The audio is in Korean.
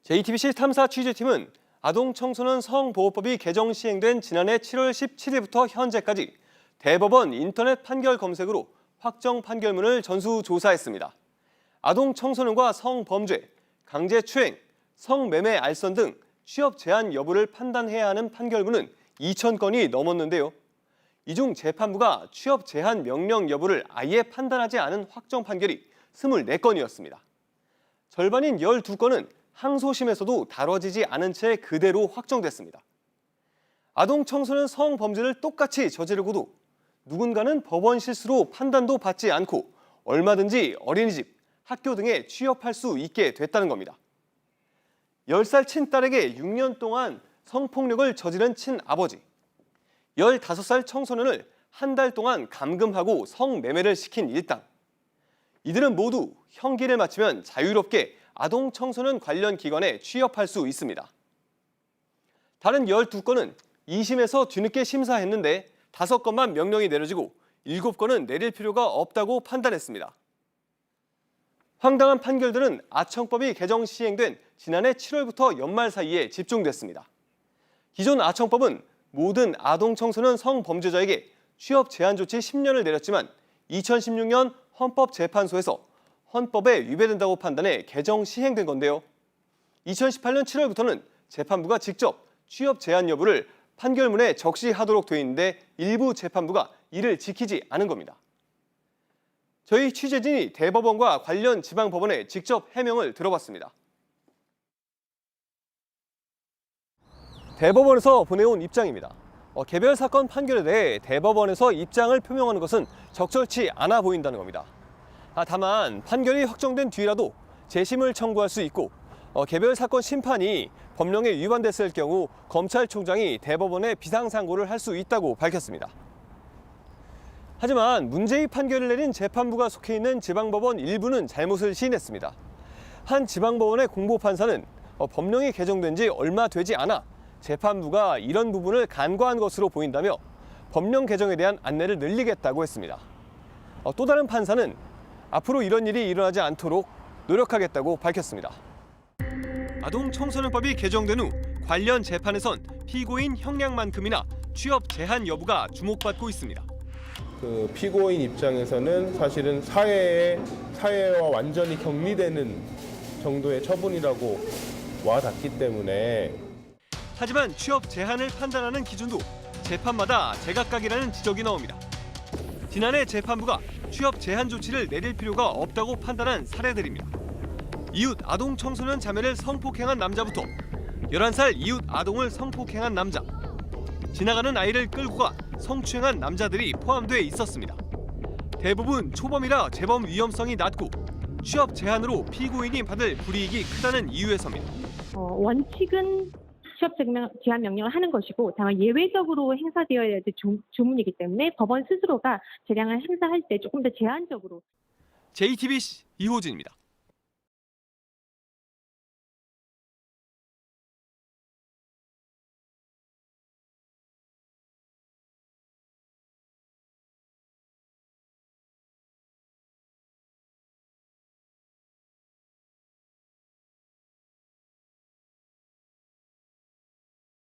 JTBC 탐사 취재팀은 아동 청소년 성보호법이 개정 시행된 지난해 7월 17일부터 현재까지 대법원 인터넷 판결 검색으로 확정 판결문을 전수조사했습니다. 아동 청소년과 성범죄, 강제추행, 성매매 알선 등 취업 제한 여부를 판단해야 하는 판결문은 2,000건이 넘었는데요. 이 중 재판부가 취업 제한 명령 여부를 아예 판단하지 않은 확정 판결이 24건이었습니다. 절반인 12건은 항소심에서도 다뤄지지 않은 채 그대로 확정됐습니다. 아동 청소년 성범죄를 똑같이 저지르고도 누군가는 법원 실수로 판단도 받지 않고 얼마든지 어린이집, 학교 등에 취업할 수 있게 됐다는 겁니다. 10살 친딸에게 6년 동안 성폭력을 저지른 친아버지, 15살 청소년을 한 달 동안 감금하고 성매매를 시킨 일당. 이들은 모두 형기를 마치면 자유롭게 아동 청소년 관련 기관에 취업할 수 있습니다. 다른 12건은 2심에서 뒤늦게 심사했는데 5건만 명령이 내려지고 7건은 내릴 필요가 없다고 판단했습니다. 황당한 판결들은 아청법이 개정 시행된 지난해 7월부터 연말 사이에 집중됐습니다. 기존 아청법은 모든 아동 청소년 성범죄자에게 취업 제한 조치 10년을 내렸지만 2016년 헌법재판소에서 헌법에 위배된다고 판단해 개정 시행된 건데요. 2018년 7월부터는 재판부가 직접 취업 제한 여부를 판결문에 적시하도록 돼 있는데 일부 재판부가 이를 지키지 않은 겁니다. 저희 취재진이 대법원과 관련 지방법원에 직접 해명을 들어봤습니다. 대법원에서 보내온 입장입니다. 개별 사건 판결에 대해 대법원에서 입장을 표명하는 것은 적절치 않아 보인다는 겁니다. 다만 판결이 확정된 뒤라도 재심을 청구할 수 있고 개별 사건 심판이 법령에 위반됐을 경우 검찰총장이 대법원에 비상상고를 할 수 있다고 밝혔습니다. 하지만 문제의 판결을 내린 재판부가 속해 있는 지방법원 일부는 잘못을 시인했습니다. 한 지방법원의 공보판사는 법령이 개정된 지 얼마 되지 않아 재판부가 이런 부분을 간과한 것으로 보인다며 법령 개정에 대한 안내를 늘리겠다고 했습니다. 또 다른 판사는 앞으로 이런 일이 일어나지 않도록 노력하겠다고 밝혔습니다. 아동 청소년법이 개정된 후 관련 재판에선 피고인 형량만큼이나 취업 제한 여부가 주목받고 있습니다. 그 피고인 입장에서는 사실은 사회와 완전히 격리되는 정도의 처분이라고 와닿기 때문에. 하지만 취업 제한을 판단하는 기준도 재판마다 제각각이라는 지적이 나옵니다. 지난해 재판부가 취업 제한 조치를 내릴 필요가 없다고 판단한 사례들입니다. 이웃 아동 청소년 자매를 성폭행한 남자부터 11살 이웃 아동을 성폭행한 남자, 지나가는 아이를 끌고 가 성추행한 남자들이 포함돼 있었습니다. 대부분 초범이라 재범 위험성이 낮고 취업 제한으로 피고인이 받을 불이익이 크다는 이유에서입니다. 원칙은 취업 제한 명령을 하는 것이고 다만 예외적으로 행사되어야 될 조문이기 때문에 법원 스스로가 재량을 행사할 때 조금 더 제한적으로. JTBC 이호진입니다.